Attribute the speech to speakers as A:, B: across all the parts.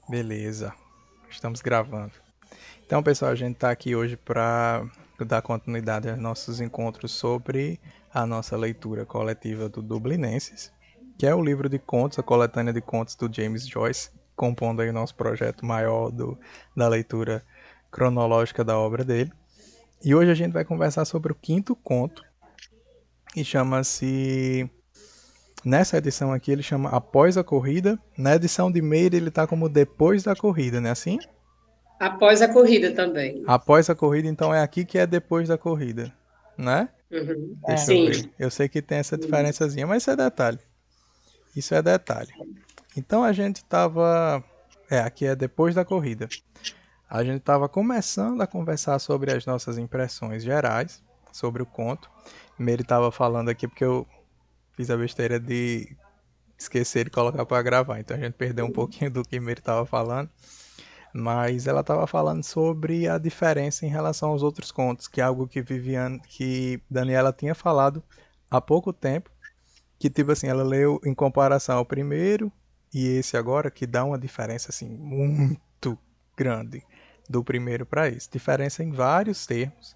A: Beleza, estamos gravando. Então, pessoal, a gente está aqui hoje para dar continuidade aos nossos encontros sobre a nossa leitura coletiva do Dublinenses, que é o livro de contos, a coletânea de contos do James Joyce, compondo aí o nosso projeto maior da leitura cronológica da obra dele. E hoje a gente vai conversar sobre o quinto conto, que chama-se. Nessa edição aqui ele chama Após a Corrida. Na edição de Meire ele está como Depois da Corrida, né assim?
B: Após a corrida também.
A: Após a corrida, então é aqui que é depois da corrida, né?
B: Uhum.
A: Deixa eu
B: Sim.
A: ver. Eu sei que tem essa diferençazinha, mas isso é detalhe. Isso é detalhe. Então a gente tava. Aqui é depois da corrida. A gente tava começando a conversar sobre as nossas impressões gerais sobre o conto. Meire tava falando aqui porque eu fiz a besteira de esquecer de colocar para gravar. Então a gente perdeu um pouquinho do que Meire tava falando. Mas ela estava falando sobre a diferença em relação aos outros contos, que é algo que Daniela tinha falado há pouco tempo, que tipo assim, ela leu em comparação ao primeiro e esse agora, que dá uma diferença assim muito grande do primeiro para esse. Diferença em vários termos,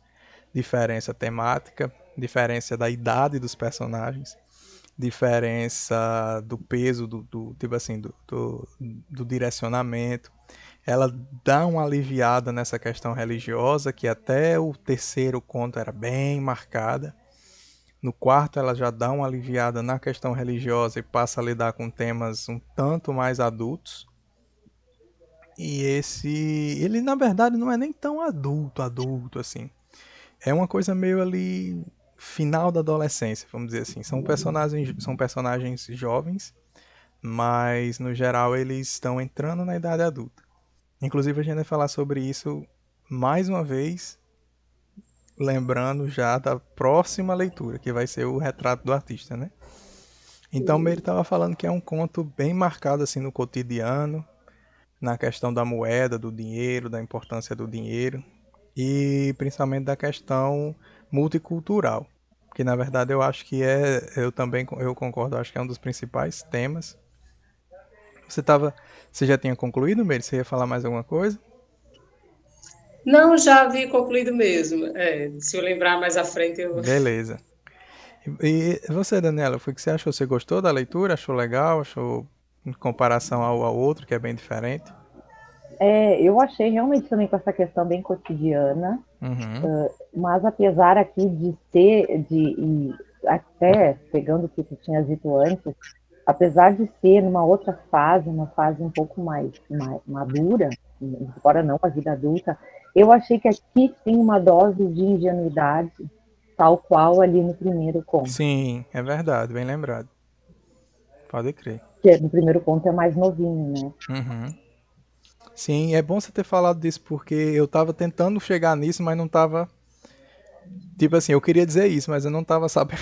A: diferença temática, diferença da idade dos personagens, diferença do peso tipo assim, do direcionamento. Ela dá uma aliviada nessa questão religiosa, que até o terceiro conto era bem marcada. No quarto, ela já dá uma aliviada na questão religiosa e passa a lidar com temas um tanto mais adultos. E ele na verdade não é nem tão adulto assim. É uma coisa meio ali final da adolescência, vamos dizer assim. São personagens jovens, mas no geral eles estão entrando na idade adulta. Inclusive a gente vai falar sobre isso mais uma vez, lembrando já da próxima leitura, que vai ser o retrato do artista, né? Então ele estava falando que é um conto bem marcado assim no cotidiano, na questão da moeda, do dinheiro, da importância do dinheiro e principalmente da questão multicultural, que na verdade eu acho que eu concordo, acho que é um dos principais temas. Você já tinha concluído, Meire? Você ia falar mais alguma coisa?
B: Não, já havia concluído mesmo. Se eu lembrar mais à frente, eu.
A: Beleza. E você, Daniela, foi o que você achou? Você gostou da leitura? Achou legal? Achou em comparação ao outro, que é bem diferente?
C: Eu achei realmente também com essa questão bem cotidiana,
A: Uhum.
C: mas apesar aqui de ser, e até pegando o que tu tinha dito antes, apesar de ser numa outra fase, uma fase um pouco mais madura, embora não a vida adulta, eu achei que aqui tem uma dose de ingenuidade, tal qual ali no primeiro conto,
A: Sim, é verdade, bem lembrado. Pode crer.
C: que no primeiro conto é mais novinho, né?
A: Uhum. Sim, é bom você ter falado disso, porque eu tava tentando chegar nisso, mas não tava. Tipo assim, eu queria dizer isso, mas eu não tava sabendo.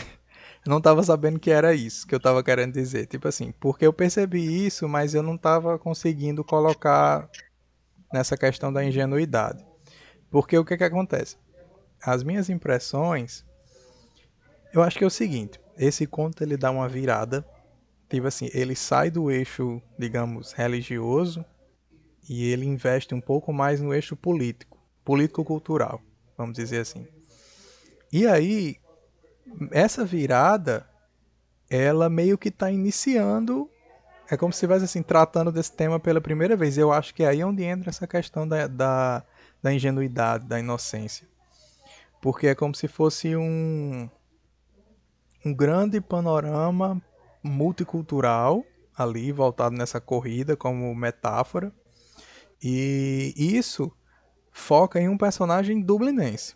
A: Eu não tava sabendo que era isso que eu tava querendo dizer. Tipo assim, porque eu percebi isso, mas eu não tava conseguindo colocar nessa questão da ingenuidade. Porque o que que acontece? As minhas impressões, eu acho que é o seguinte, esse conto ele dá uma virada, tipo assim, ele sai do eixo, digamos, religioso e ele investe um pouco mais no eixo político, político-cultural, vamos dizer assim. E aí, essa virada, ela meio que está iniciando, é como se estivesse assim, tratando desse tema pela primeira vez. Eu acho que é aí onde entra essa questão da ingenuidade, da inocência. Porque é como se fosse um grande panorama multicultural ali, voltado nessa corrida como metáfora. E isso foca em um personagem dublinense.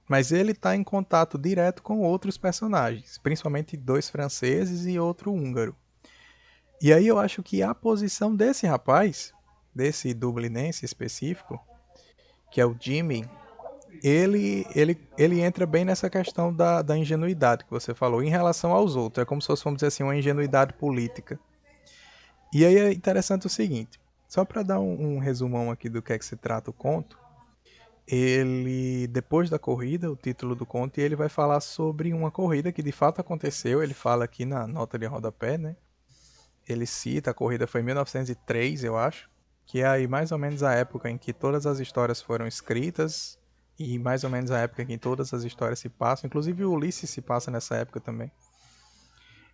A: Mas ele está em contato direto com outros personagens, principalmente dois franceses e outro húngaro. E aí eu acho que a posição desse rapaz, desse dublinense específico, que é o Jimmy, ele entra bem nessa questão da ingenuidade que você falou em relação aos outros. É como se fosse, vamos dizer assim, uma ingenuidade política. E aí é interessante o seguinte, só para dar um resumão aqui do que é que se trata o conto, ele, depois da corrida, o título do conto, e ele vai falar sobre uma corrida que de fato aconteceu, ele fala aqui na nota de rodapé, né? Ele cita, a corrida foi em 1903, eu acho, que é aí mais ou menos a época em que todas as histórias foram escritas e mais ou menos a época em que todas as histórias se passam, inclusive o Ulisses se passa nessa época também.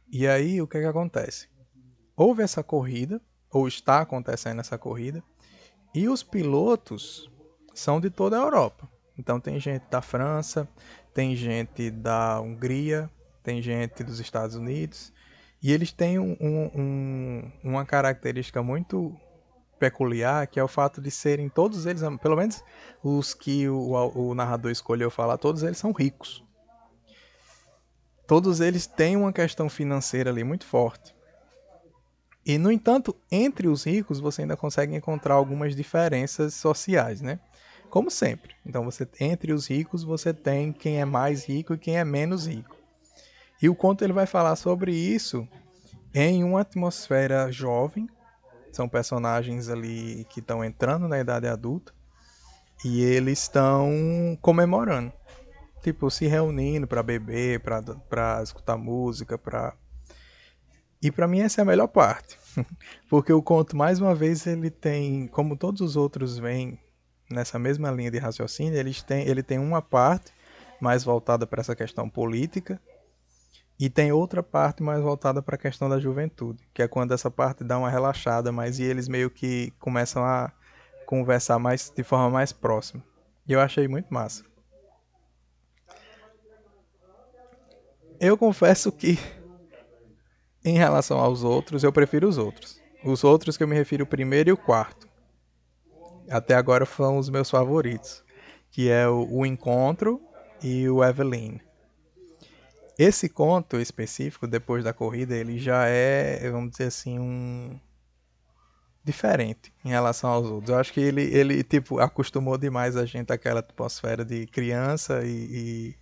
A: E aí o que é que acontece? Houve essa corrida, ou está acontecendo essa corrida, e os pilotos são de toda a Europa. Então tem gente da França, tem gente da Hungria, tem gente dos Estados Unidos, e eles têm uma característica muito peculiar, que é o fato de serem todos eles, pelo menos os que o narrador escolheu falar, todos eles são ricos. Todos eles têm uma questão financeira ali muito forte. E, no entanto, entre os ricos você ainda consegue encontrar algumas diferenças sociais, né? Como sempre. Então, entre os ricos você tem quem é mais rico e quem é menos rico. E o conto ele vai falar sobre isso em uma atmosfera jovem. São personagens ali que estão entrando na idade adulta e eles estão comemorando. Tipo, se reunindo para beber, para escutar música, para... E para mim essa é a melhor parte. Porque o conto, mais uma vez, ele tem, como todos os outros vêm nessa mesma linha de raciocínio, ele tem uma parte mais voltada para essa questão política e tem outra parte mais voltada para a questão da juventude, que é quando essa parte dá uma relaxada mais e eles meio que começam a conversar mais de forma mais próxima. E eu achei muito massa. Eu confesso que, em relação aos outros, eu prefiro os outros. Os outros que eu me refiro o primeiro e o quarto. Até agora foram os meus favoritos, que é o Encontro e o Eveline. Esse conto específico, depois da corrida, ele já é, vamos dizer assim, diferente em relação aos outros. Eu acho que ele tipo, acostumou demais a gente àquela atmosfera de criança e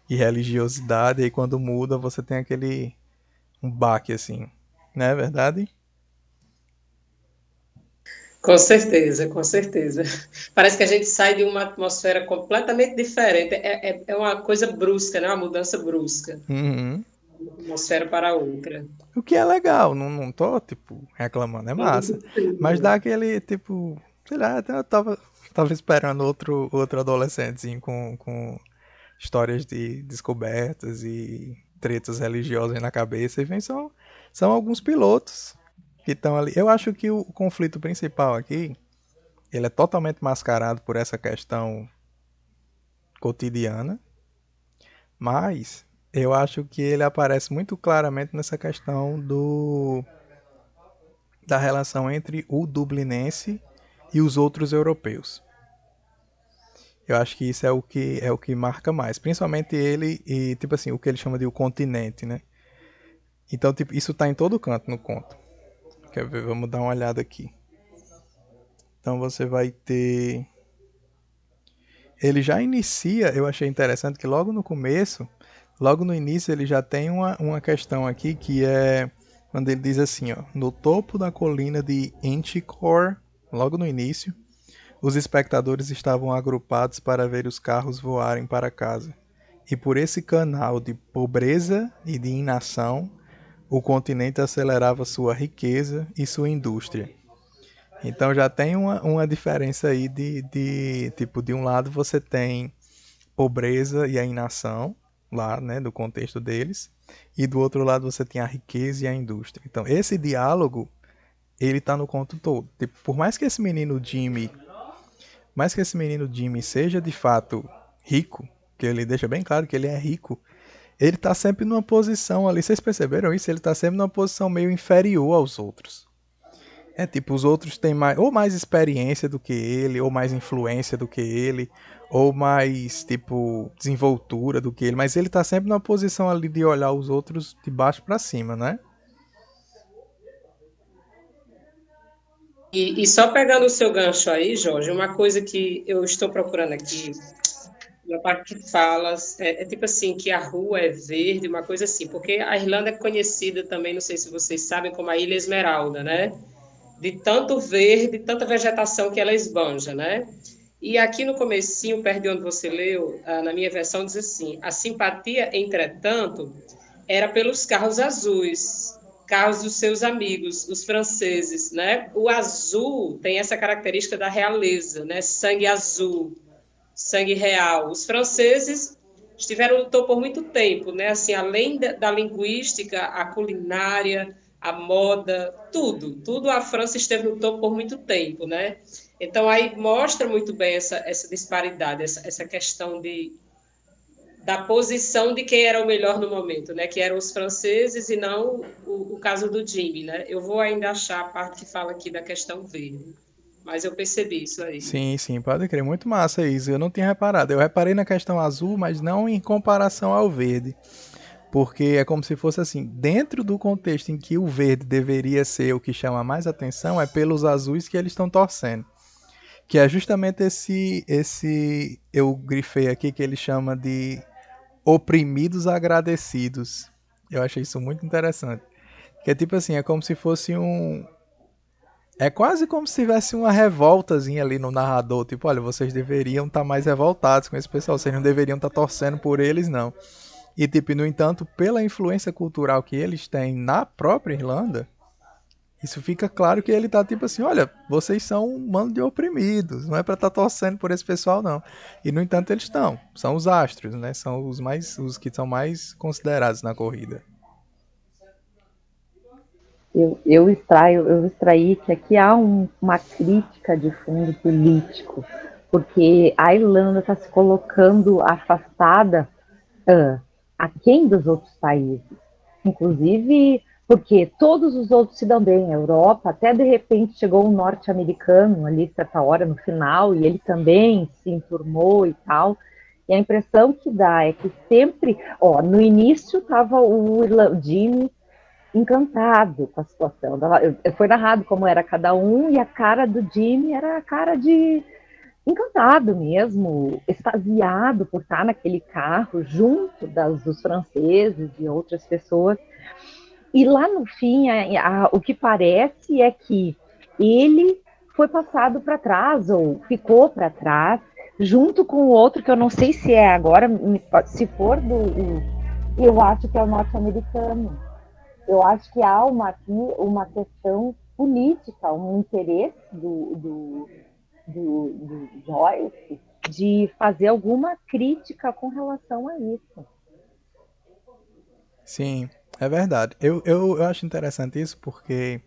A: religiosidade, e quando muda você tem um baque assim, não é verdade?
B: Com certeza, com certeza. Parece que a gente sai de uma atmosfera completamente diferente. É uma coisa brusca, né? Uma mudança brusca,
A: Uhum.
B: de uma atmosfera para outra.
A: O que é legal, não tô, tipo, reclamando, é
B: É muito
A: massa. Mas dá
B: incrível.
A: aquele, tipo, sei lá, até eu tava esperando outro adolescentezinho com histórias de descobertas e tretas religiosas na cabeça. E vem são alguns pilotos que estão ali. Eu acho que o conflito principal aqui, ele é totalmente mascarado por essa questão cotidiana, mas eu acho que ele aparece muito claramente nessa questão da relação entre o dublinense e os outros europeus. Eu acho que isso é o que marca mais, principalmente ele e tipo assim, o que ele chama de o continente, né? Então, tipo, isso tá em todo canto no conto. Quer ver? Vamos dar uma olhada aqui. Então você vai ter, ele já inicia, eu achei interessante que logo no começo, logo no início ele já tem uma questão aqui que é quando ele diz assim, ó, no topo da colina de Inchicore, logo no início, os espectadores estavam agrupados para ver os carros voarem para casa. E por esse canal de pobreza e de inação, o continente acelerava sua riqueza e sua indústria. Então já tem uma diferença aí tipo, de um lado você tem pobreza e a inação, lá, né, do contexto deles, e do outro lado você tem a riqueza e a indústria. Então esse diálogo, ele tá no conto todo. Tipo, por mais que esse menino Jimmy seja de fato rico, que ele deixa bem claro que ele é rico, ele tá sempre numa posição ali, vocês perceberam isso? Ele tá sempre numa posição meio inferior aos outros. É tipo, os outros têm mais, ou mais experiência do que ele, ou mais influência do que ele, ou mais, tipo, desenvoltura do que ele, mas ele tá sempre numa posição ali de olhar os outros de baixo para cima, né?
B: E só pegando o seu gancho aí, Jorge, uma coisa que eu estou procurando aqui, na parte que falas, é tipo assim, que a rua é verde, uma coisa assim, porque a Irlanda é conhecida também, não sei se vocês sabem, como a Ilha Esmeralda, né? De tanto verde, tanta vegetação que ela esbanja, né? E aqui no comecinho, perto de onde você leu, na minha versão diz assim, a simpatia, entretanto, era pelos carros azuis, carros dos seus amigos, os franceses, né? O azul tem essa característica da realeza, né? Sangue azul, sangue real. Os franceses estiveram no topo por muito tempo, né? Assim, além da linguística, a culinária, a moda, tudo a França esteve no topo por muito tempo, né? Então aí mostra muito bem essa disparidade, essa questão da posição de quem era o melhor no momento, né? Que eram os franceses e não o caso do Jimmy, né? Eu vou ainda achar a parte que fala aqui da questão verde, mas eu percebi isso aí.
A: Sim, sim, pode crer. Muito massa isso. Eu não tinha reparado. Eu reparei na questão azul, mas não em comparação ao verde. Porque é como se fosse assim, dentro do contexto em que o verde deveria ser o que chama mais atenção, é pelos azuis que eles estão torcendo. Que é justamente esse eu grifei aqui que ele chama de oprimidos agradecidos. Eu achei isso muito interessante. Que é tipo assim, é como se fosse um. É quase como se tivesse uma revoltazinha ali no narrador. Tipo, olha, vocês deveriam estar mais revoltados com esse pessoal. Vocês não deveriam estar torcendo por eles, não. E, tipo, no entanto, pela influência cultural que eles têm na própria Irlanda, isso fica claro que ele tá tipo assim, olha, vocês são um bando de oprimidos, não é pra estar torcendo por esse pessoal, não. E, no entanto, eles estão. São os astros, né? São os que são mais considerados na corrida.
C: Eu extraí que aqui há uma crítica de fundo político, porque a Irlanda está se colocando afastada aquém dos outros países. Inclusive, porque todos os outros se dão bem, a Europa, até de repente chegou um norte-americano ali, certa hora, no final, e ele também se enturmou e tal. E a impressão que dá é que sempre, no início estava o Jimmy encantado com a situação. Foi narrado como era cada um, e a cara do Jimmy era a cara de encantado mesmo, extasiado por estar naquele carro junto dos franceses e outras pessoas. E lá no fim, o que parece é que ele foi passado para trás ou ficou para trás, junto com o outro que eu não sei se é agora, se for eu acho que é o norte-americano. Eu acho que há aqui uma questão política, um interesse do Joyce de fazer alguma crítica com relação a isso.
A: Sim, é verdade. Eu acho interessante isso porque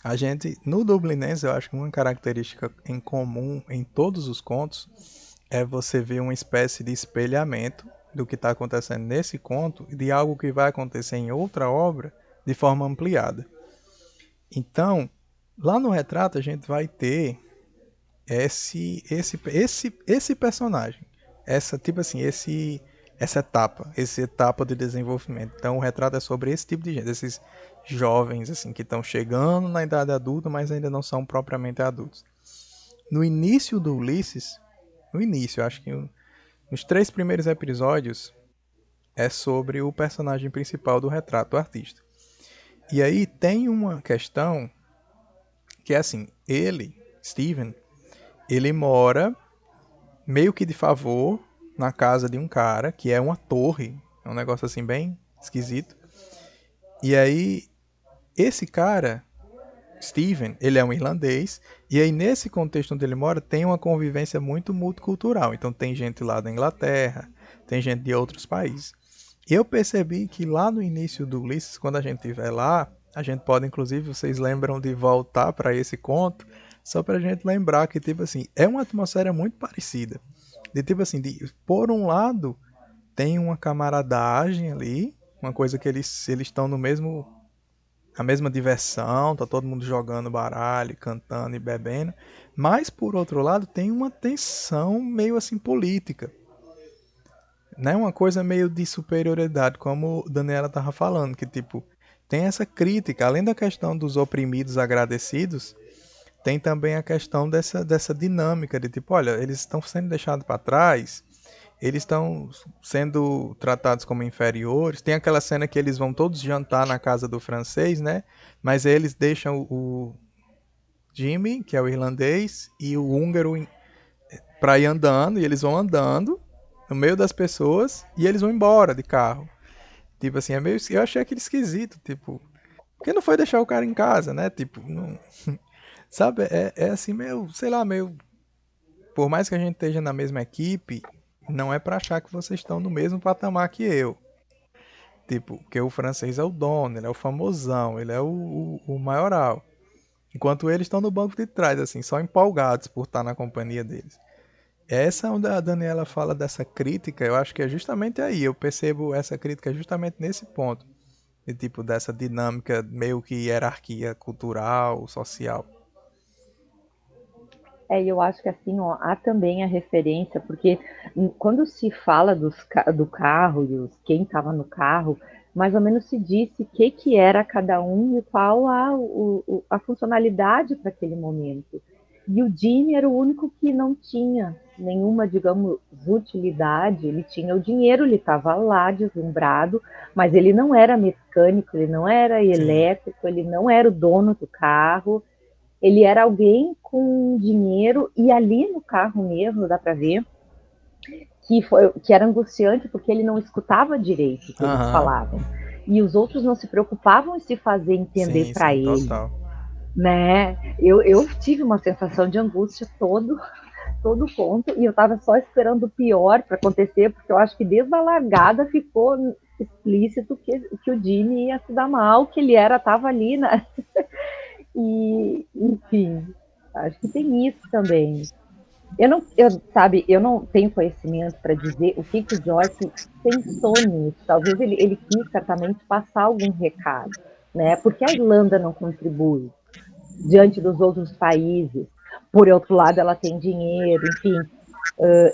A: a gente, no Dublinense, eu acho que uma característica em comum em todos os contos é você ver uma espécie de espelhamento do que está acontecendo nesse conto e de algo que vai acontecer em outra obra de forma ampliada. Então, lá no retrato a gente vai ter esse personagem, essa etapa de desenvolvimento. Então, o retrato é sobre esse tipo de gente, esses jovens assim que estão chegando na idade adulta, mas ainda não são propriamente adultos. No início do Ulisses, eu acho que nos 3 primeiros episódios é sobre o personagem principal do retrato, o artista. E aí tem uma questão que é assim, Steven, ele mora meio que de favor na casa de um cara, que é uma torre, é um negócio assim bem esquisito. E aí, esse cara, Steven, ele é um irlandês, e aí nesse contexto onde ele mora tem uma convivência muito multicultural. Então tem gente lá da Inglaterra, tem gente de outros países. E eu percebi que lá no início do Ulisses, quando a gente estiver lá, a gente pode, inclusive, vocês lembram de voltar para esse conto, só para a gente lembrar que, tipo assim, é uma atmosfera muito parecida. De tipo assim, por um lado, tem uma camaradagem ali, uma coisa que eles estão no mesmo, a mesma diversão, tá todo mundo jogando baralho, cantando e bebendo, mas por outro lado tem uma tensão meio assim política, né? Uma coisa meio de superioridade, como Daniela tava falando, que tipo, tem essa crítica, além da questão dos oprimidos agradecidos, tem também a questão dessa dinâmica de tipo, olha, eles estão sendo deixados para trás, eles estão sendo tratados como inferiores. Tem aquela cena que eles vão todos jantar na casa do francês, né? Mas eles deixam o Jimmy, que é o irlandês, e o húngaro para ir andando, e eles vão andando no meio das pessoas e eles vão embora de carro. Tipo assim, é meio, eu achei aquele esquisito, tipo, Porque não foi deixar o cara em casa, né? Tipo, não, sabe? É assim meio, sei lá, meio. Por mais que a gente esteja na mesma equipe, não é pra achar que vocês estão no mesmo patamar que eu. Tipo, porque o francês é o dono, ele é o famosão, ele é o maioral. Enquanto eles estão no banco de trás, assim, só empolgados por estar na companhia deles. Essa onde a Daniela fala dessa crítica, eu acho que é justamente aí. Eu percebo essa crítica justamente nesse ponto. De tipo, dessa dinâmica meio que hierarquia cultural, social.
C: É, e eu acho que assim, ó, há também a referência, porque quando se fala do carro e quem estava no carro, mais ou menos se disse o que era cada um e qual a funcionalidade para aquele momento. E o Jimmy era o único que não tinha nenhuma, digamos, utilidade. Ele tinha o dinheiro, ele estava lá deslumbrado, mas ele não era mecânico, ele não era
A: Sim.
C: elétrico, ele não era o dono do carro. Ele era alguém com dinheiro, e ali no carro mesmo dá para ver que era angustiante porque ele não escutava direito o que eles
A: Aham.
C: falavam. E os outros não se preocupavam em se fazer entender
A: Sim,
C: para
A: sim,
C: ele,
A: total.
C: né? Eu tive uma sensação de angústia todo ponto, e eu estava só esperando o pior para acontecer, porque eu acho que desde a largada ficou explícito que o Jimmy ia se dar mal, que ele estava ali, né? E, enfim, acho que tem isso também. Eu não tenho conhecimento para dizer o que o Joyce pensou nisso. Talvez ele quis certamente passar algum recado, né? Porque a Irlanda não contribui diante dos outros países. Por outro lado, ela tem dinheiro, enfim.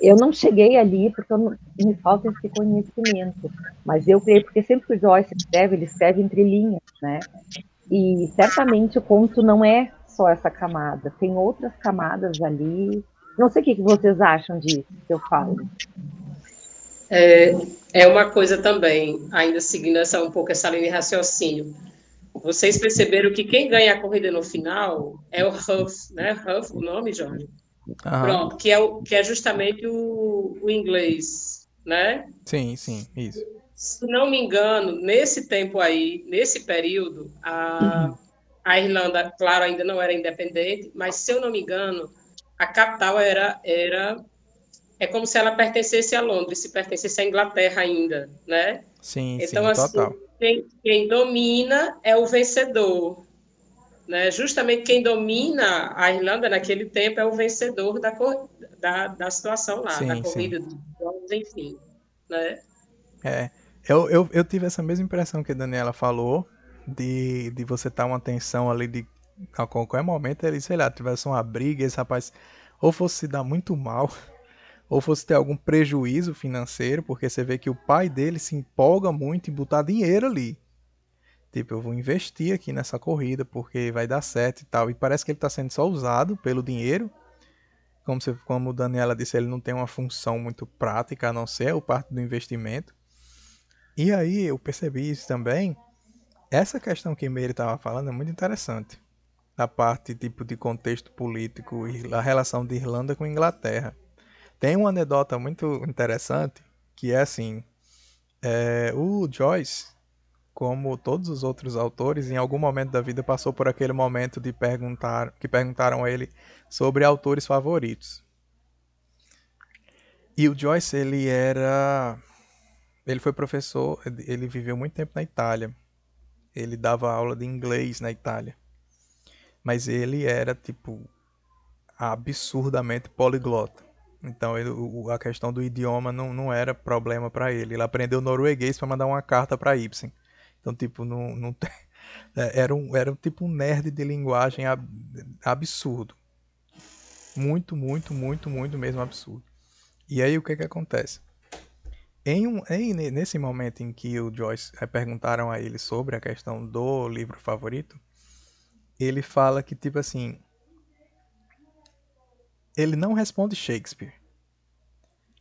C: Eu não cheguei ali porque me falta esse conhecimento. Mas eu creio, porque sempre que o Joyce escreve, ele escreve entre linhas, né? E certamente o conto não é só essa camada, tem outras camadas ali. Não sei o que vocês acham disso que eu falo.
B: É uma coisa também, ainda seguindo um pouco essa linha de raciocínio. Vocês perceberam que quem ganha a corrida no final é o Huff, né? Huff, o nome, Jorge?
A: Aham.
B: Pronto, que é justamente o inglês, né?
A: Sim, sim, isso.
B: Se não me engano, nesse tempo aí, nesse período, a Irlanda, claro, ainda não era independente, mas se eu não me engano, a capital é como se ela pertencesse a Londres, se pertencesse à Inglaterra ainda, né?
A: Sim,
B: Então,
A: sim,
B: assim,
A: total.
B: quem domina é o vencedor, né? Justamente quem domina a Irlanda naquele tempo é o vencedor da situação lá, da
A: Sim, sim.
B: corrida, dos jogos, enfim, né?
A: É. Eu tive essa mesma impressão que a Daniela falou, de você estar uma tensão ali de a qualquer momento ele, sei lá, tivesse uma briga, esse rapaz ou fosse se dar muito mal, ou fosse ter algum prejuízo financeiro, porque você vê que o pai dele se empolga muito em botar dinheiro ali. Tipo, eu vou investir aqui nessa corrida porque vai dar certo e tal. E parece que ele está sendo só usado pelo dinheiro. Como a Daniela disse, ele não tem uma função muito prática, a não ser o parte do investimento. E aí eu percebi isso também. Essa questão que Meire estava falando é muito interessante. Da parte tipo de contexto político e a relação de Irlanda com Inglaterra. Tem uma anedota muito interessante que é assim: o Joyce, como todos os outros autores, em algum momento da vida passou por aquele momento de perguntaram a ele sobre autores favoritos. E o Joyce, ele foi professor, ele viveu muito tempo na Itália. Ele dava aula de inglês na Itália. Mas ele era tipo absurdamente poliglota. Então a questão do idioma não era problema para ele. Ele aprendeu norueguês para mandar uma carta para Ibsen. Então, tipo, não era tipo um nerd de linguagem absurdo. Muito, muito, muito, muito mesmo absurdo. E aí o que acontece? Nesse momento em que o Joyce perguntaram a ele sobre a questão do livro favorito, ele fala que, tipo assim, ele não responde Shakespeare,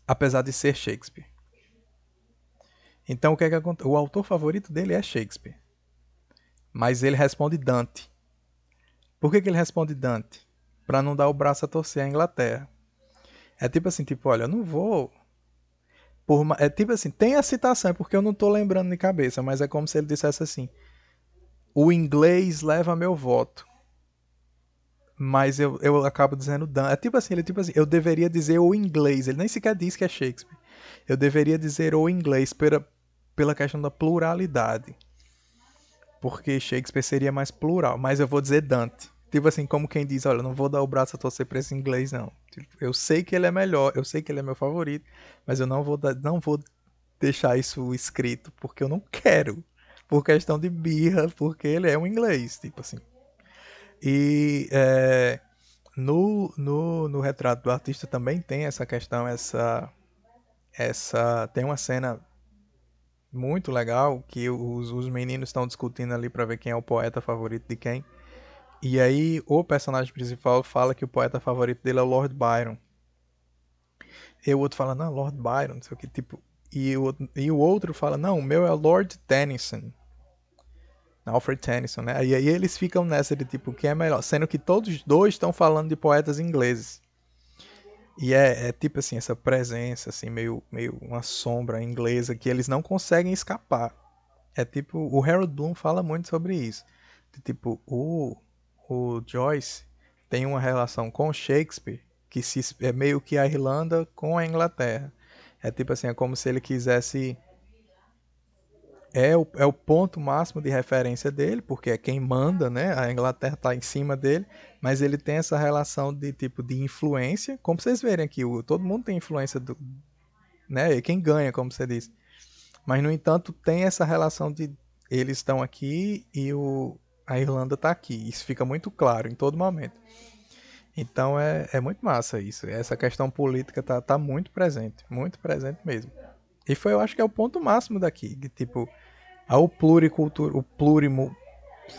A: apesar de ser Shakespeare. Então o que acontece? O autor favorito dele é Shakespeare, mas ele responde Dante. Por que ele responde Dante? Para não dar o braço a torcer à Inglaterra. É tipo assim, tipo, olha, eu não vou. É tipo assim, tem a citação, é porque eu não tô lembrando de cabeça, mas é como se ele dissesse assim: o inglês leva meu voto, mas eu acabo dizendo Dante. É tipo assim, ele é tipo assim, eu deveria dizer o inglês, ele nem sequer diz que é Shakespeare. Eu deveria dizer o inglês pela questão da pluralidade, porque Shakespeare seria mais plural, mas eu vou dizer Dante. Tipo assim, como quem diz, olha, não vou dar o braço a torcer pra esse inglês, não. Tipo, eu sei que ele é melhor, eu sei que ele é meu favorito, mas eu não vou deixar isso escrito, porque eu não quero. Por questão de birra, porque ele é um inglês, tipo assim. E no retrato do artista também tem essa questão, tem uma cena muito legal que os meninos estão discutindo ali para ver quem é o poeta favorito de quem. E aí o personagem principal fala que o poeta favorito dele é o Lord Byron. E o outro fala, não, Lord Byron, não sei o que, tipo. E o outro fala, não, o meu é o Lord Tennyson. Alfred Tennyson, né? E aí eles ficam nessa de tipo, quem é melhor? Sendo que todos os dois estão falando de poetas ingleses. E é tipo assim, essa presença, assim, meio uma sombra inglesa que eles não conseguem escapar. É tipo, o Harold Bloom fala muito sobre isso. De, tipo, o Joyce tem uma relação com Shakespeare que é meio que a Irlanda com a Inglaterra. É tipo assim, é como se ele quisesse é o ponto máximo de referência dele, porque é quem manda, né? A Inglaterra está em cima dele, mas ele tem essa relação de tipo de influência, como vocês verem aqui, todo mundo tem influência do, né? E quem ganha, como você disse. Mas no entanto tem essa relação de eles estão aqui e a Irlanda está aqui. Isso fica muito claro em todo momento. Então é muito massa isso. Essa questão política tá muito presente mesmo. E foi, eu acho que é o ponto máximo daqui, de tipo ao pluricultura,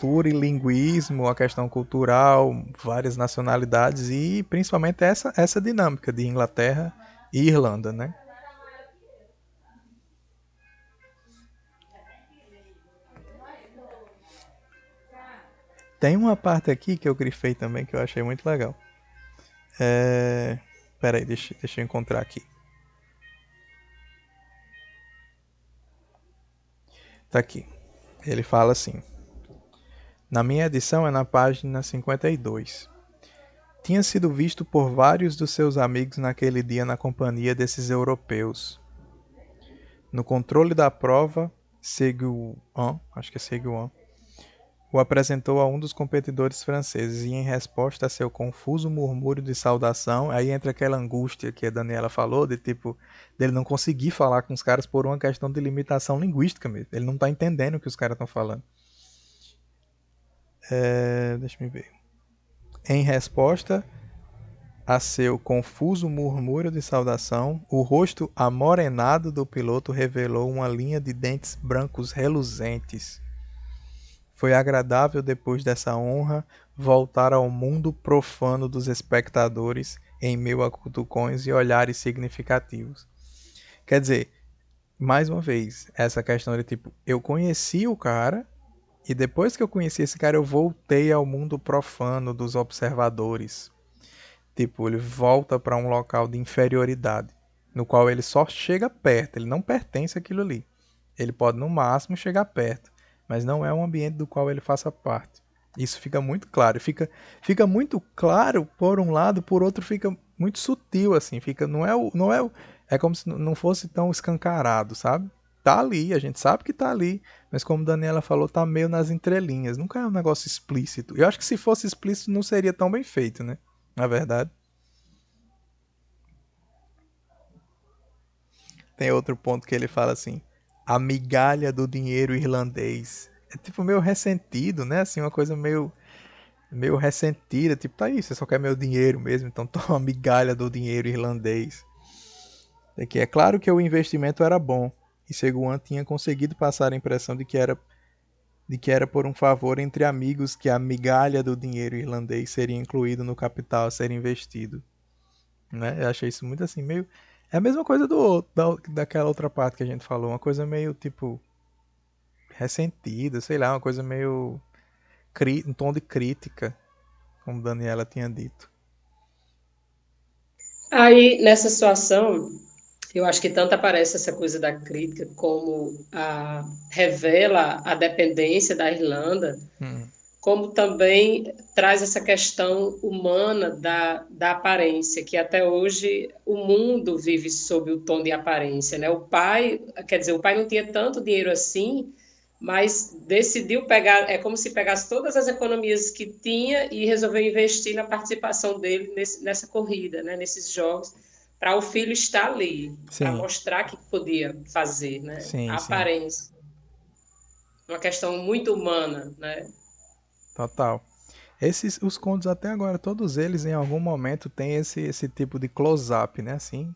A: plurilinguismo, a questão cultural, várias nacionalidades e principalmente essa dinâmica de Inglaterra e Irlanda, né? Tem uma parte aqui que eu grifei também que eu achei muito legal. Peraí, deixa eu encontrar aqui. Tá aqui. Ele fala assim: na minha edição é na página 52. Tinha sido visto por vários dos seus amigos naquele dia na companhia desses europeus. No controle da prova, Seguin, acho que é Seguin, o apresentou a um dos competidores franceses e, em resposta a seu confuso murmúrio de saudação, aí entra aquela angústia que a Daniela falou, de tipo, dele não conseguir falar com os caras por uma questão de limitação linguística mesmo. Ele não tá entendendo o que os caras estão falando. Deixa eu ver. Em resposta a seu confuso murmúrio de saudação, o rosto amorenado do piloto revelou uma linha de dentes brancos reluzentes. Foi agradável, depois dessa honra, voltar ao mundo profano dos espectadores em meio a cutucões e olhares significativos. Quer dizer, mais uma vez, essa questão de tipo, eu conheci o cara e depois que eu conheci esse cara, eu voltei ao mundo profano dos observadores. Tipo, ele volta para um local de inferioridade, no qual ele só chega perto, ele não pertence àquilo ali. Ele pode no máximo chegar perto, mas não é um ambiente do qual ele faça parte. Isso fica muito claro. Fica muito claro por um lado, por outro fica muito sutil assim. Fica é como se não fosse tão escancarado, sabe? Tá ali, a gente sabe que tá ali, mas como Daniela falou, tá meio nas entrelinhas. Nunca é um negócio explícito. Eu acho que se fosse explícito não seria tão bem feito, né? Na verdade. Tem outro ponto que ele fala assim: a migalha do dinheiro irlandês. É tipo meio ressentido, né? Assim, uma coisa meio ressentida. Tipo, tá aí, você só quer meu dinheiro mesmo, então toma a migalha do dinheiro irlandês. É claro que o investimento era bom, e Seguan tinha conseguido passar a impressão de que era por um favor entre amigos que a migalha do dinheiro irlandês seria incluído no capital a ser investido. Né? Eu achei isso muito assim, meio. É a mesma coisa do outro, daquela outra parte que a gente falou, uma coisa meio tipo ressentida, sei lá, uma coisa meio um tom de crítica, como Daniela tinha dito.
B: Aí, nessa situação, Eu acho que tanto aparece essa coisa da crítica como revela a dependência da Irlanda,
A: Hum,
B: como também traz essa questão humana da aparência, que até hoje o mundo vive sob o tom de aparência, né? O pai, quer dizer, o pai não tinha tanto dinheiro assim, mas decidiu pegar, é como se pegasse todas as economias que tinha e resolveu investir na participação dele nessa corrida, né? Nesses jogos, para o filho estar ali, para
A: sim,
B: mostrar que podia fazer, né?
A: sim,
B: A
A: sim,
B: aparência, uma questão muito humana, né?
A: total. Os contos até agora, todos eles em algum momento têm esse tipo de close-up, né? Assim,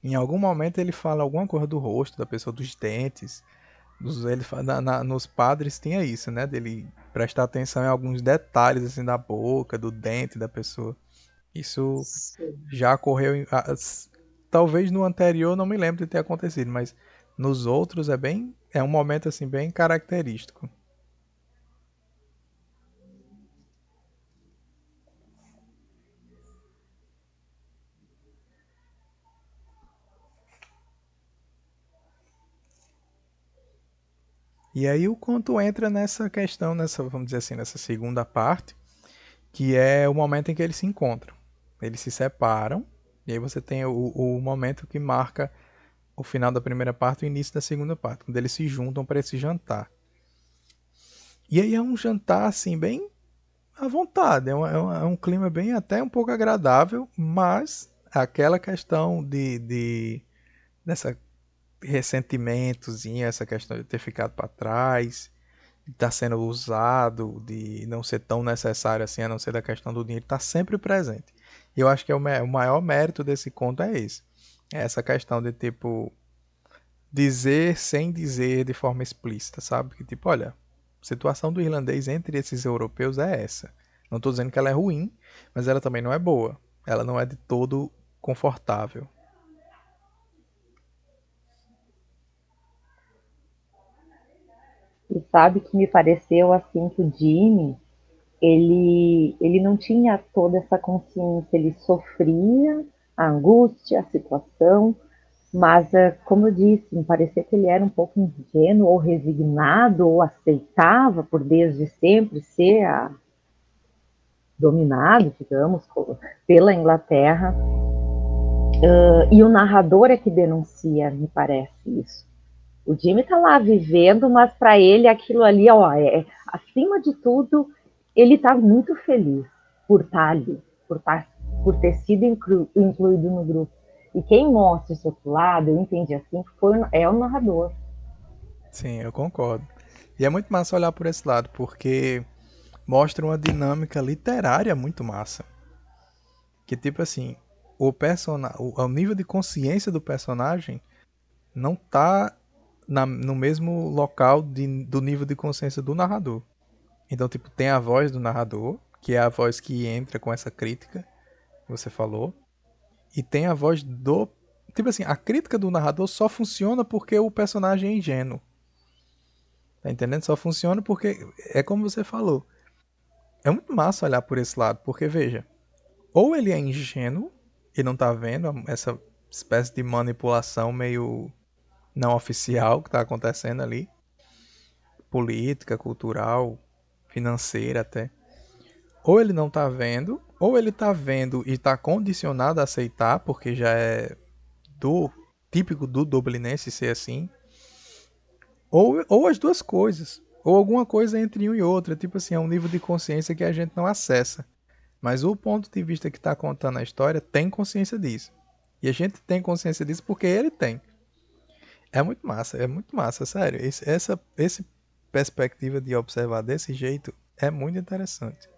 A: em algum momento ele fala alguma coisa do rosto da pessoa, dos dentes. Nos padres tinha isso, né? Dele prestar atenção em alguns detalhes assim da boca, do dente da pessoa. Isso já ocorreu talvez no anterior não me lembro de ter acontecido, mas nos outros é um momento assim bem característico. E aí o conto entra nessa questão, vamos dizer assim, nessa segunda parte, que é o momento em que eles se encontram. Eles se separam, e aí você tem o momento que marca o final da primeira parte e o início da segunda parte, quando eles se juntam para esse jantar. E aí é um jantar assim, bem à vontade, é um clima bem até um pouco agradável, mas aquela questão dessa ressentimentozinho, essa questão de ter ficado para trás, de estar sendo usado, de não ser tão necessário assim, a não ser da questão do dinheiro, está sempre presente. E eu acho que o maior mérito desse conto é esse. É essa questão de, tipo, dizer sem dizer de forma explícita, sabe? Que, tipo, olha, a situação do irlandês entre esses europeus é essa. Não estou dizendo que ela é ruim, mas ela também não é boa. Ela não é de todo confortável.
C: E sabe que me pareceu assim que o Jimmy, ele não tinha toda essa consciência, ele sofria a angústia, a situação, mas, como eu disse, me parecia que ele era um pouco ingênuo ou resignado ou aceitava por desde sempre ser dominado, digamos, pela Inglaterra. E o narrador é que denuncia, me parece isso. O Jimmy está lá vivendo, mas para ele aquilo ali, ó, acima de tudo, ele está muito feliz por estar ali, por ter sido incluído no grupo. E quem mostra esse outro lado, eu entendi assim, é o narrador.
A: Sim, eu concordo. E é muito massa olhar por esse lado, porque mostra uma dinâmica literária muito massa. Que tipo assim, o nível de consciência do personagem não tá no mesmo local do nível de consciência do narrador. Então, tipo, tem a voz do narrador, que é a voz que entra com essa crítica que você falou, e tem a voz do. Tipo assim, a crítica do narrador só funciona porque o personagem é ingênuo. Tá entendendo? Só funciona porque é como você falou. É muito massa olhar por esse lado, porque veja, ou ele é ingênuo e não tá vendo essa espécie de manipulação meio não oficial que tá acontecendo ali, política, cultural, financeira até. Ou ele não tá vendo, ou ele tá vendo e tá condicionado a aceitar, porque já é do típico do dublinense ser assim, ou as duas coisas, ou alguma coisa entre um e outro, tipo assim, é um nível de consciência que a gente não acessa. Mas o ponto de vista que está contando a história tem consciência disso. E a gente tem consciência disso porque ele tem. É muito massa, sério. Esse perspectiva de observar desse jeito é muito interessante.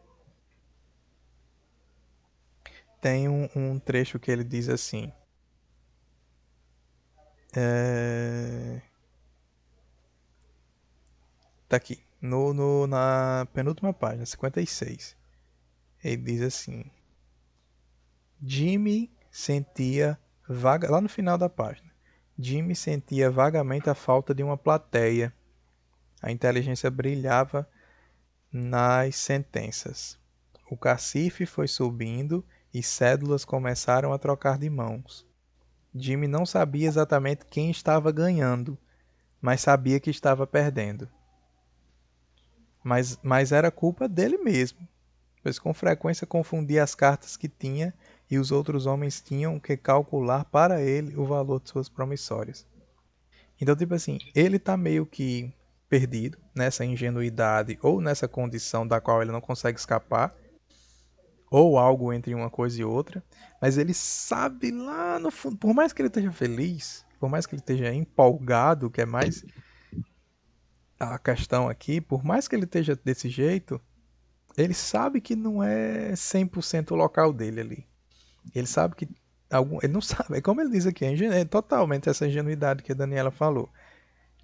A: Tem um trecho que ele diz assim. É... Tá aqui. Na penúltima página, 56. Ele diz assim: Jimmy sentia lá no final da página. Jimmy sentia vagamente a falta de uma plateia. A inteligência brilhava nas sentenças. O cacife foi subindo e cédulas começaram a trocar de mãos. Jimmy não sabia exatamente quem estava ganhando, mas sabia que estava perdendo. Mas era culpa dele mesmo, pois com frequência confundia as cartas que tinha e os outros homens tinham que calcular para ele o valor de suas promissórias. Então, tipo assim, ele tá meio que perdido nessa ingenuidade ou nessa condição da qual ele não consegue escapar, ou algo entre uma coisa e outra, mas ele sabe lá no fundo, por mais que ele esteja feliz, por mais que ele esteja empolgado, que é mais a questão aqui, por mais que ele esteja desse jeito, ele sabe que não é 100% o local dele ali. Ele sabe que ele não sabe, é como ele diz aqui, é totalmente essa ingenuidade que a Daniela falou.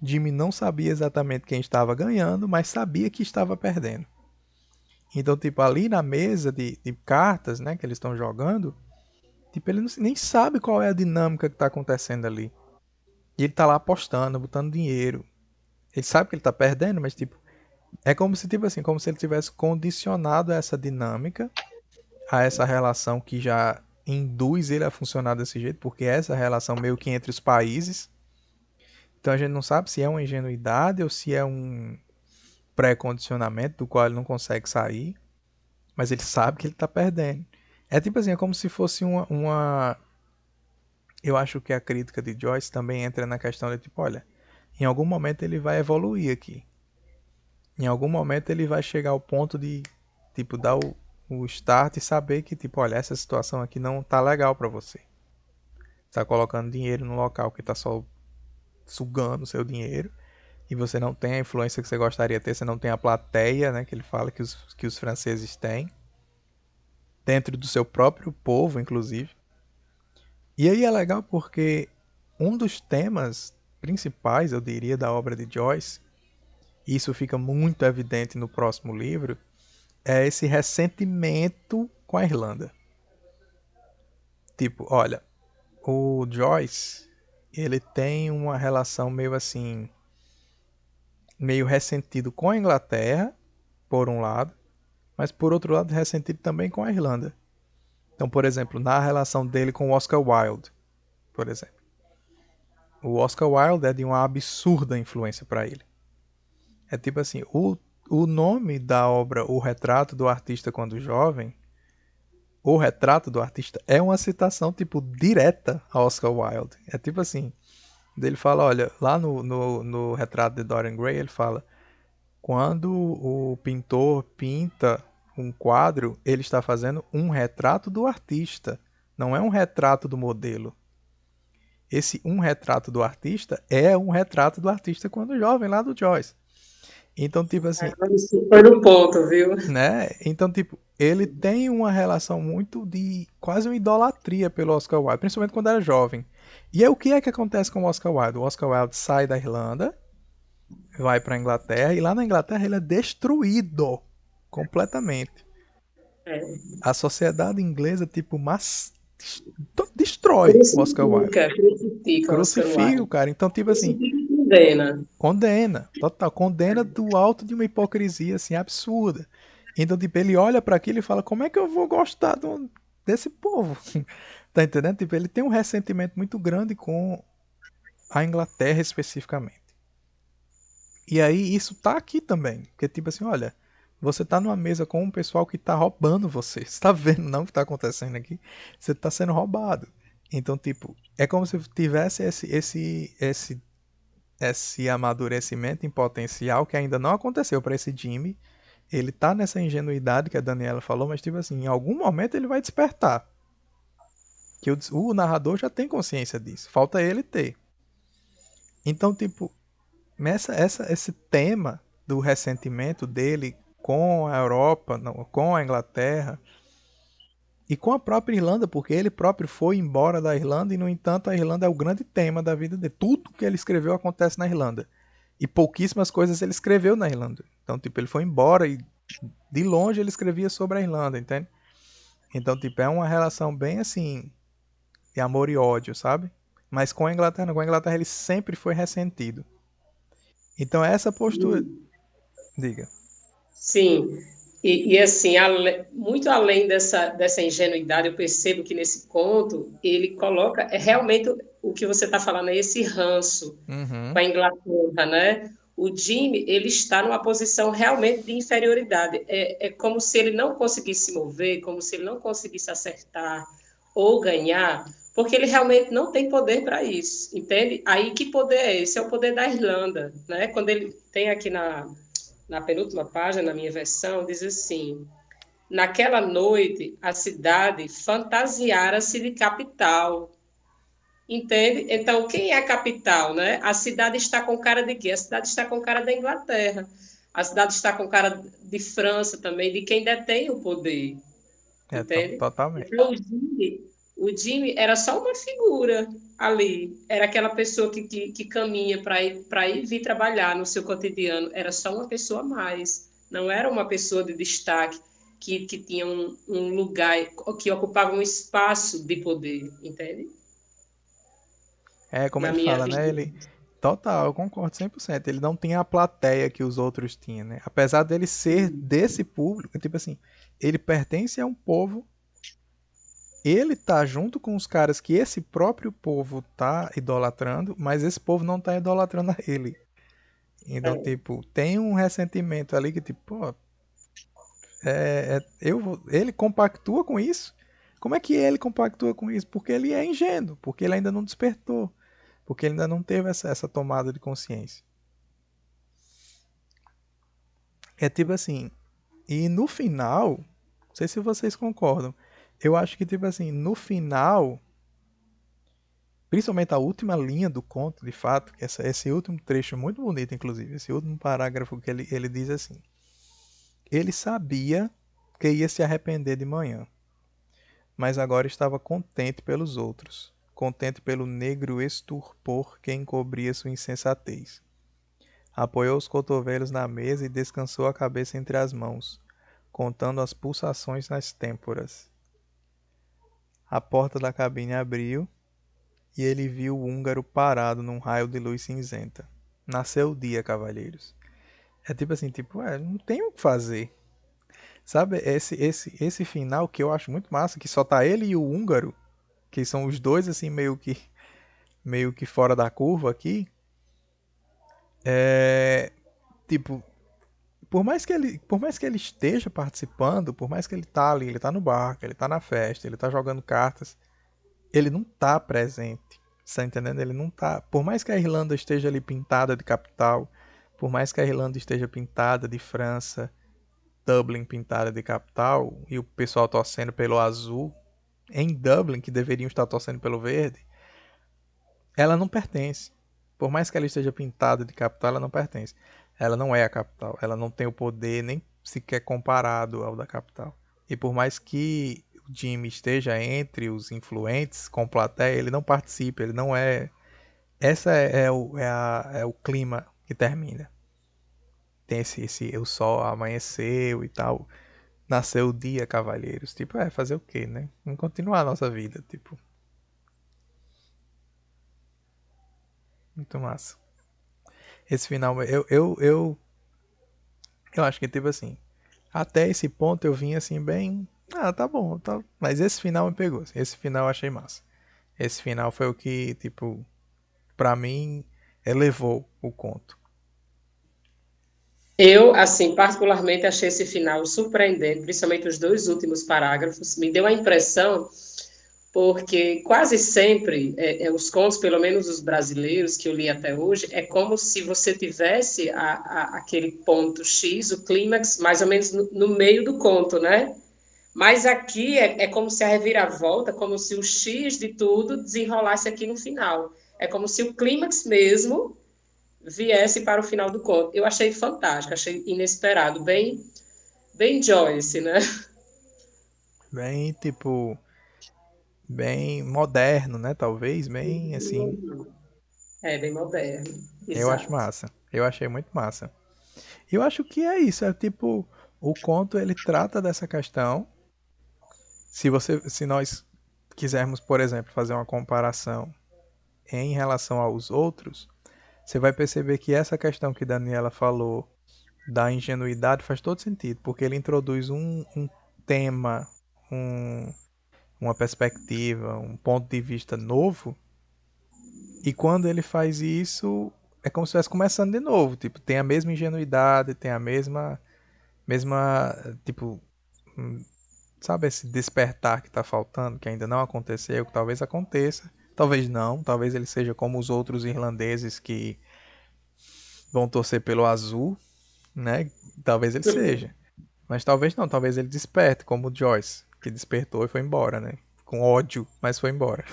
A: Jimmy não sabia exatamente quem estava ganhando, mas sabia que estava perdendo. Então, tipo, ali na mesa de cartas, né, que eles estão jogando, tipo, ele nem sabe qual é a dinâmica que está acontecendo ali. E ele tá lá apostando, botando dinheiro. Ele sabe que ele tá perdendo, mas tipo, é como se tipo assim, como se ele tivesse condicionado essa dinâmica a essa relação que já induz ele a funcionar desse jeito, porque é essa relação meio que entre os países. Então a gente não sabe se é uma ingenuidade ou se é um pré-condicionamento do qual ele não consegue sair, mas ele sabe que ele tá perdendo. É tipo assim, é como se fosse uma. Eu acho que a crítica de Joyce também entra na questão de tipo, olha, em algum momento ele vai evoluir aqui. Em algum momento ele vai chegar ao ponto de, tipo, dar o start e saber que, tipo, olha, essa situação aqui não tá legal pra você. Tá colocando dinheiro no local que tá só sugando o seu dinheiro e você não tem a influência que você gostaria de ter, você não tem a plateia, né, que ele fala que os franceses têm, dentro do seu próprio povo, inclusive. E aí é legal porque um dos temas principais, eu diria, da obra de Joyce, e isso fica muito evidente no próximo livro, é esse ressentimento com a Irlanda. Tipo, olha, o Joyce, ele tem uma relação meio assim, meio ressentido com a Inglaterra, por um lado, mas por outro lado ressentido também com a Irlanda. Então, por exemplo, na relação dele com o Oscar Wilde, por exemplo. O Oscar Wilde é de uma absurda influência para ele. É tipo assim, o nome da obra O Retrato do Artista Quando Jovem, o retrato do artista é uma citação, tipo, direta a Oscar Wilde. É tipo assim, ele fala, olha, lá no retrato de Dorian Gray, ele fala, quando o pintor pinta um quadro, ele está fazendo um retrato do artista, não é um retrato do modelo. Esse um retrato do artista é um retrato do artista quando jovem, lá do Joyce. Então, tipo assim,
B: Isso foi no ponto, viu?
A: né? Então, tipo, ele tem uma relação muito de quase uma idolatria pelo Oscar Wilde, principalmente quando era jovem. E aí, o que é que acontece com o Oscar Wilde? O Oscar Wilde sai da Irlanda, vai para a Inglaterra e lá na Inglaterra ele é destruído completamente.
B: É.
A: A sociedade inglesa tipo destrói o Oscar Wilde,
B: Crucifica o Oscar
A: crucifica o
B: Wilde.
A: cara. Então tipo assim,
B: Crucifica e condena.
A: condena, total, condena do alto de uma hipocrisia assim absurda. Então tipo ele olha para aquilo e fala como é que eu vou gostar desse povo? Tá entendendo? Tipo ele tem um ressentimento muito grande com a Inglaterra especificamente. E aí isso tá aqui também. Porque, tipo assim, olha, você tá numa mesa com um pessoal que tá roubando você. Você tá vendo não o que tá acontecendo aqui? Você tá sendo roubado. Então, tipo, é como se tivesse esse amadurecimento em potencial que ainda não aconteceu para esse Jimmy. Ele tá nessa ingenuidade que a Daniela falou, mas, tipo assim, em algum momento ele vai despertar. Que o narrador já tem consciência disso. Falta ele ter. Então, tipo, esse tema do ressentimento dele com a Europa, não, com a Inglaterra e com a própria Irlanda, porque ele próprio foi embora da Irlanda e, no entanto, a Irlanda é o grande tema da vida dele. Tudo que ele escreveu acontece na Irlanda. E pouquíssimas coisas ele escreveu na Irlanda. Então, tipo, ele foi embora e de longe ele escrevia sobre a Irlanda, entende? Então, tipo, é uma relação bem assim, de amor e ódio, sabe? Mas com a Inglaterra, não. Com a Inglaterra ele sempre foi ressentido. Então, essa postura. Diga.
B: Sim. Assim, muito além dessa ingenuidade, eu percebo que nesse conto ele coloca realmente o que você está falando, é esse ranço com
A: Uhum.
B: a Inglaterra, né? O Jimmy, ele está numa posição realmente de inferioridade. É como se ele não conseguisse se mover, como se ele não conseguisse acertar ou ganhar, porque ele realmente não tem poder para isso, entende? Aí que poder é esse? É o poder da Irlanda, né? Quando ele tem aqui na penúltima página, na minha versão, diz assim: naquela noite, a cidade fantasiara-se de capital. Entende? Então, quem é a capital, né? A cidade está com cara de quê? A cidade está com cara da Inglaterra. A cidade está com cara de França também, de quem detém o poder. Entende?
A: Totalmente.
B: Então, o Jimmy era só uma figura ali. Era aquela pessoa que caminha para ir vir trabalhar no seu cotidiano. Era só uma pessoa a mais. Não era uma pessoa de destaque que tinha um lugar, que ocupava um espaço de poder. Entende?
A: É como
B: Na
A: ele
B: minha
A: fala, né?
B: visão.
A: Ele. Total, eu concordo 100%. Ele não tem a plateia que os outros tinham, né? Apesar dele ser desse público, tipo assim, ele pertence a um povo, ele tá junto com os caras que esse próprio povo tá idolatrando, mas esse povo não tá idolatrando a ele. Então,
B: É.
A: tipo, tem um ressentimento ali que, tipo, pô, ele compactua com isso? Como é que ele compactua com isso? Porque ele é ingênuo, porque ele ainda não despertou, porque ele ainda não teve essa tomada de consciência. É tipo assim, e no final, não sei se vocês concordam, eu acho que, tipo assim, no final, principalmente a última linha do conto, de fato, esse último trecho é muito bonito, inclusive, esse último parágrafo que ele diz assim: ele sabia que ia se arrepender de manhã, mas agora estava contente pelos outros, contente pelo negro estupor que encobria sua insensatez. Apoiou os cotovelos na mesa e descansou a cabeça entre as mãos, contando as pulsações nas têmporas. A porta da cabine abriu e ele viu o húngaro parado num raio de luz cinzenta. Nasceu o dia, cavalheiros. É tipo assim, tipo, não tem o que fazer. Sabe, esse final que eu acho muito massa, que só tá ele e o húngaro, que são os dois assim meio que fora da curva aqui. É, tipo, por mais que ele esteja participando, por mais que ele tá ali, ele tá no barco, ele tá na festa, ele tá jogando cartas, ele não tá presente. Tá entendendo? Ele não tá. Por mais que a Irlanda esteja ali pintada de capital, por mais que a Irlanda esteja pintada de França, Dublin pintada de capital, e o pessoal torcendo pelo azul, em Dublin, que deveriam estar torcendo pelo verde, ela não pertence. Por mais que ela esteja pintada de capital, ela não pertence. Ela não é a capital. Ela não tem o poder nem sequer comparado ao da capital. E por mais que o Jimmy esteja entre os influentes com plateia, ele não participa, ele não é. Essa é o clima que termina. Tem o sol amanheceu e tal. Nasceu o dia, cavalheiros. Tipo, fazer o quê, né? Vamos continuar a nossa vida, tipo. Muito massa. Esse final, eu acho que, tipo assim, até esse ponto eu vim assim, bem. Ah, tá bom, tá. Mas esse final me pegou. Esse final eu achei massa. Esse final foi o que, tipo, pra mim, elevou o conto.
B: Eu, assim, particularmente achei esse final surpreendente, principalmente os dois últimos parágrafos. Me deu a impressão, porque quase sempre os contos, pelo menos os brasileiros que eu li até hoje, é como se você tivesse aquele ponto X, o clímax, mais ou menos no meio do conto, né? Mas aqui é como se a reviravolta, como se o X de tudo desenrolasse aqui no final. É como se o clímax mesmo viesse para o final do conto. Eu achei fantástico, achei inesperado, bem Joyce, né?
A: Bem, tipo, bem moderno, né? Talvez, bem assim.
B: É, bem moderno,
A: Eu acho
B: exato.
A: massa. Eu achei muito massa. E eu acho que é isso. É tipo, o conto ele trata dessa questão. Se nós quisermos, por exemplo, fazer uma comparação em relação aos outros, você vai perceber que essa questão que Daniela falou da ingenuidade faz todo sentido, porque ele introduz um tema, um, uma perspectiva, um ponto de vista novo, e quando ele faz isso, é como se estivesse começando de novo, tipo, tem a mesma ingenuidade, tem a mesma, tipo, hum, sabe esse despertar que tá faltando, que ainda não aconteceu, que talvez aconteça, talvez não, talvez ele seja como os outros irlandeses que vão torcer pelo azul, né? Talvez ele seja. Mas talvez não, talvez ele desperte, como o Joyce, que despertou e foi embora, né? Com ódio, mas foi embora.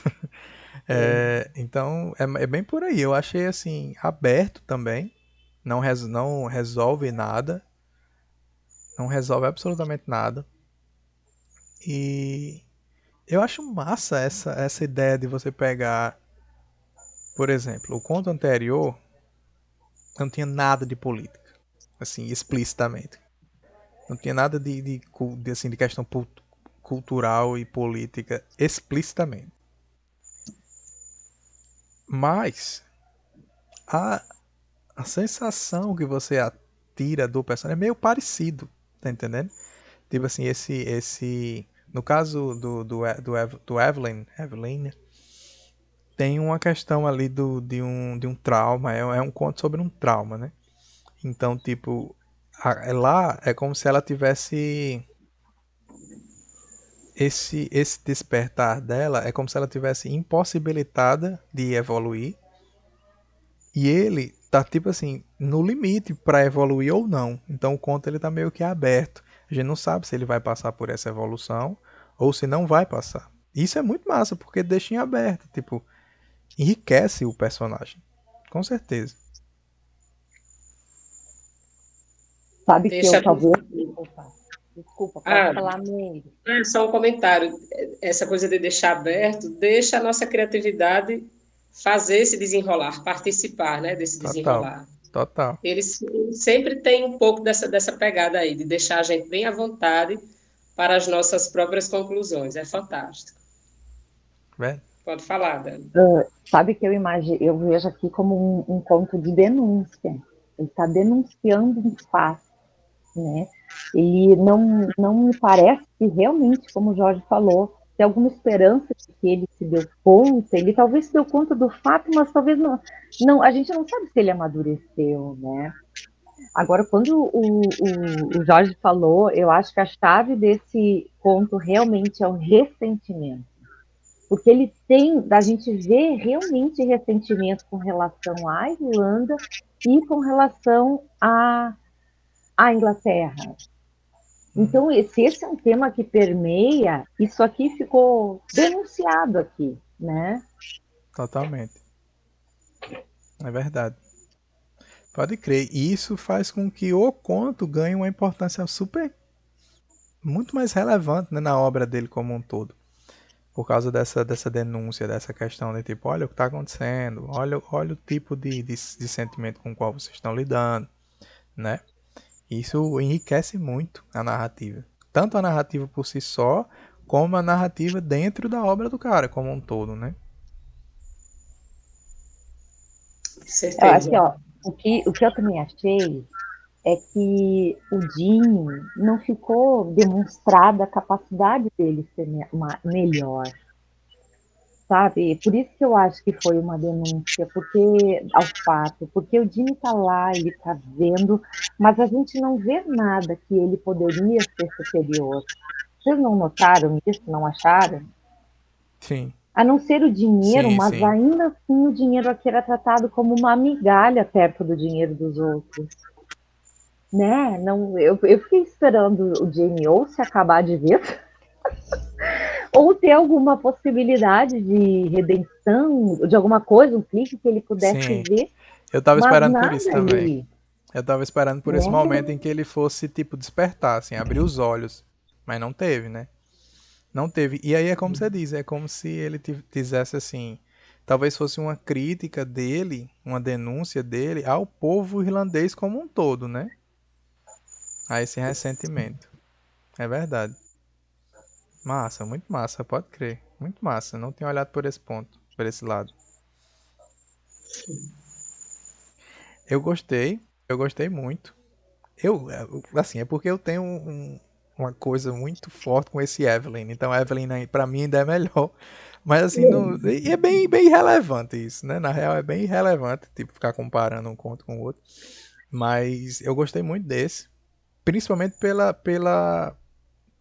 A: Então, é bem por aí. Eu achei, assim, aberto também. Não resolve nada. Não resolve absolutamente nada. E eu acho massa essa ideia de você pegar, por exemplo, o conto anterior não tinha nada de política, assim, explicitamente. Não tinha nada assim, de questão cultural e política explicitamente. Mas a, a sensação que você tira do personagem é meio parecido, tá entendendo? Tipo assim, no caso do Evelyn, tem uma questão ali de um trauma, é um conto sobre um trauma, né? Então, tipo, lá é como se ela tivesse esse despertar dela é como se ela tivesse impossibilitada de evoluir e ele tá tipo assim no limite para evoluir ou não. Então o conto ele tá meio que aberto. A gente não sabe se ele vai passar por essa evolução ou se não vai passar. Isso é muito massa porque deixa em aberto, tipo, enriquece o personagem. Com certeza.
C: Sabe que eu
B: Deixa.
C: talvez. Opa, desculpa, pode
B: Ah,
C: falar mesmo.
B: só um comentário. Essa coisa de deixar aberto, deixa a nossa criatividade fazer esse desenrolar, participar, né, desse
A: Total.
B: desenrolar.
A: Total.
B: Eles sempre têm um pouco dessa pegada aí, de deixar a gente bem à vontade para as nossas próprias conclusões. É fantástico.
A: Né?
B: Pode falar, Dani.
C: Sabe que eu vejo aqui como um conto de denúncia. Ele está denunciando um fato, né? Ele não me parece que realmente, como o Jorge falou, tem alguma esperança de que ele se deu conta. Ele talvez se deu conta do fato, mas talvez não. A gente não sabe se ele amadureceu, né? Agora, quando o Jorge falou, eu acho que a chave desse conto realmente é o ressentimento. Porque ele tem, a gente vê realmente ressentimento com relação à Irlanda e com relação à Inglaterra. Então, se esse é um tema que permeia, isso aqui ficou denunciado aqui, né?
A: Totalmente. É verdade. Pode crer. E isso faz com que o conto ganhe uma importância super muito mais relevante, né, na obra dele como um todo. Por causa dessa denúncia, dessa questão de tipo, olha o que está acontecendo, olha o tipo de sentimento com o qual vocês estão lidando, né? Isso enriquece muito a narrativa. Tanto a narrativa por si só, como a narrativa dentro da obra do cara como um todo, né?
C: Eu acho
B: Certeza.
C: que, ó, o que eu também achei é que o Jimmy não ficou demonstrada a capacidade dele ser melhor, sabe? Por isso que eu acho que foi uma denúncia, porque ao fato, porque o Jimmy tá lá, ele tá vendo, mas a gente não vê nada que ele poderia ser superior. Vocês não notaram isso? Não acharam?
A: Sim,
C: A não ser o dinheiro,
A: sim,
C: mas
A: sim.
C: ainda assim o dinheiro aqui era tratado como uma migalha perto do dinheiro dos outros. Né? Não, eu fiquei esperando o Jamie ou se acabar de vez, ou ter alguma possibilidade de redenção, de alguma coisa, um clique que ele pudesse
A: Sim.
C: ver,
A: Eu tava
C: mas
A: esperando por isso
C: nada
A: também.
C: ali.
A: Eu tava esperando por esse
C: Né?
A: momento em que ele fosse, tipo, despertar, assim, abrir os olhos. Mas não teve, né? Não teve. E aí é como você diz, é como se ele fizesse assim. Talvez fosse uma crítica dele, uma denúncia dele ao povo irlandês como um todo, né? A esse ressentimento. É verdade. Massa, muito massa, pode crer. Muito massa. Não tinha olhado por esse ponto, por esse lado. Eu gostei muito. Assim, é porque eu tenho uma coisa muito forte com esse Evelyn. Então, Evelyn, pra mim, ainda é melhor. Mas, assim, e é bem irrelevante isso, né? Na real, é bem irrelevante, tipo, ficar comparando um conto com o outro. Mas eu gostei muito desse. Principalmente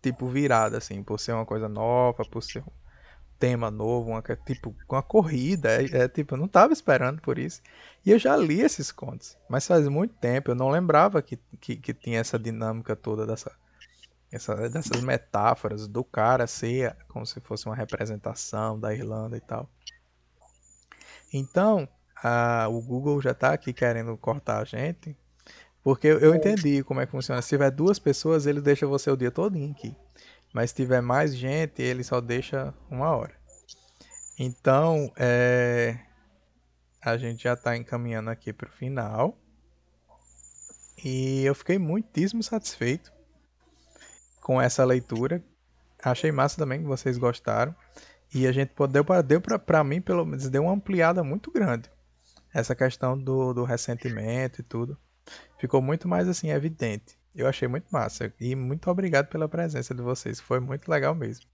A: tipo, virada, assim, por ser uma coisa nova, por ser um tema novo, tipo, uma corrida. Tipo, eu não tava esperando por isso. E eu já li esses contos, mas faz muito tempo. Eu não lembrava que tinha essa dinâmica toda dessas metáforas do cara ser como se fosse uma representação da Irlanda e tal. Então, o Google já tá aqui querendo cortar a gente, porque eu entendi como é que funciona. Se tiver duas pessoas, ele deixa você o dia todinho aqui. Mas se tiver mais gente, ele só deixa 1 hora. Então, a gente já está encaminhando aqui para o final. E eu fiquei muitíssimo satisfeito com essa leitura. Achei massa também que vocês gostaram. E a gente deu para mim, pelo menos, deu uma ampliada muito grande. Essa questão do ressentimento e tudo. Ficou muito mais assim, evidente. Eu achei muito massa. E muito obrigado pela presença de vocês. Foi muito legal mesmo.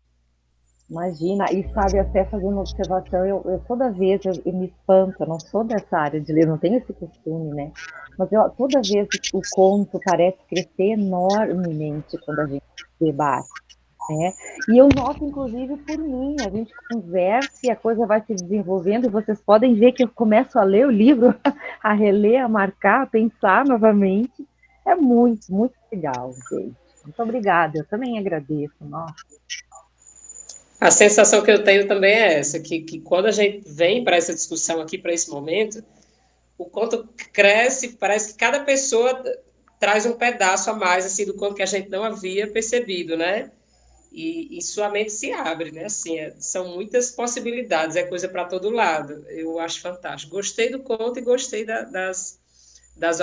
C: Imagina, e sabe, até fazendo uma observação, eu toda vez eu me espanto, eu não sou dessa área de ler, não tenho esse costume, né? Mas toda vez o conto parece crescer enormemente quando a gente debate, né? E eu noto, inclusive, por mim, a gente conversa e a coisa vai se desenvolvendo, e vocês podem ver que eu começo a ler o livro, a reler, a marcar, a pensar novamente. É muito, muito legal, gente. Muito obrigada, eu também agradeço, nossa.
B: A sensação que eu tenho também é essa, que quando a gente vem para essa discussão aqui, para esse momento, o conto cresce, parece que cada pessoa traz um pedaço a mais assim do conto que a gente não havia percebido, né? E sua mente se abre, né? Assim, são muitas possibilidades, é coisa para todo lado. Eu acho fantástico. Gostei do conto e gostei das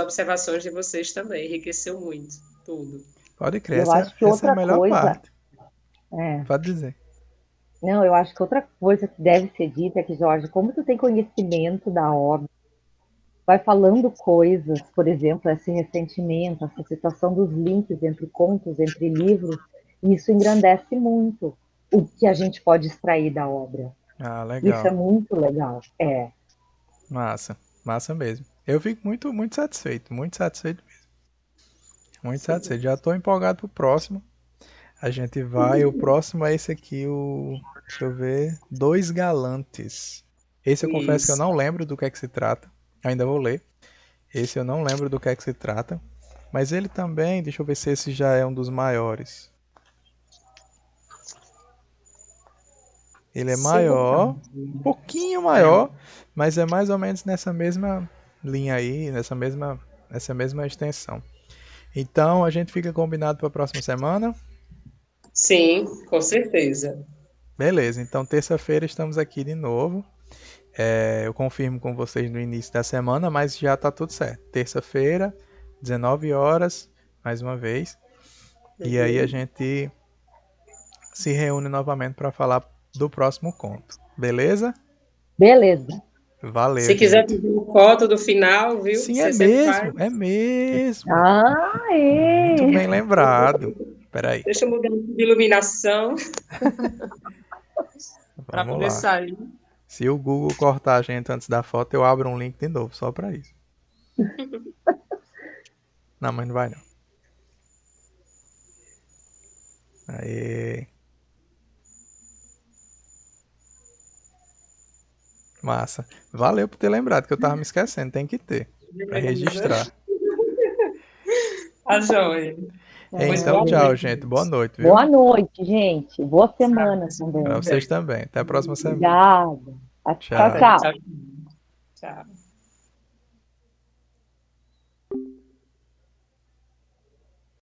B: observações de vocês também. Enriqueceu muito tudo.
A: Pode crer,
C: Eu acho que
A: essa é a
C: outra
A: melhor
C: coisa,
A: parte.
C: é,
A: Pode dizer.
C: não, eu acho que outra coisa que deve ser dita é que, Jorge, como tu tem conhecimento da obra, vai falando coisas, por exemplo, esse ressentimento, essa situação dos links entre contos, entre livros, e isso engrandece muito o que a gente pode extrair da obra.
A: Ah,
C: Isso é
A: legal.
C: muito legal. É.
A: Massa. Massa mesmo. Eu fico muito, muito satisfeito. Muito satisfeito mesmo. Muito
B: Sim.
A: satisfeito. Já tô empolgado pro próximo. A gente vai. O próximo é esse aqui, o. Deixa eu ver. Dois Galantes. Esse eu confesso que eu
B: Isso.
A: não lembro do que é que se trata. Ainda vou ler. Esse eu não lembro do que é que se trata. Mas ele também, deixa eu ver se esse já é um dos maiores. Ele é maior, um pouquinho maior, mas é mais ou menos nessa mesma linha aí, nessa mesma extensão. Então a gente fica combinado para a próxima semana.
B: Sim, com certeza.
A: Beleza, então terça-feira estamos aqui de novo. Eu confirmo com vocês no início da semana, mas já tá tudo certo. Terça-feira, 19 horas, mais uma vez. E aí a
B: Uhum.
A: gente se reúne novamente para falar do próximo conto. Beleza?
C: Beleza.
A: Valeu,
B: Se quiser
A: gente.
B: pedir uma foto do final, viu?
A: Sim, é
B: Você sempre faz.
A: mesmo, é mesmo.
C: Ah,
A: Muito
C: é!
A: bem lembrado. Peraí,
B: Deixa eu mudar de iluminação para
A: vamos
B: poder
A: lá.
B: sair.
A: Se o Google cortar a gente antes da foto, eu abro um link de novo, só para isso. Não, mas não vai não. Aê. Massa. Valeu por ter lembrado, que eu tava me esquecendo, tem que ter. Para
B: Beleza.
A: registrar.
B: Tá joia. Pois
A: Então,
B: boa
C: É,
A: tchau,
B: noite,
A: gente. Boa
B: gente.
A: noite, viu?
C: boa noite, gente. Boa
B: Tchau.
C: semana
A: Para
C: também.
A: vocês também. Até a próxima semana.
C: Obrigada. Tchau,
A: Tchau.
B: Até.
C: tchau.
B: Tchau. Tchau.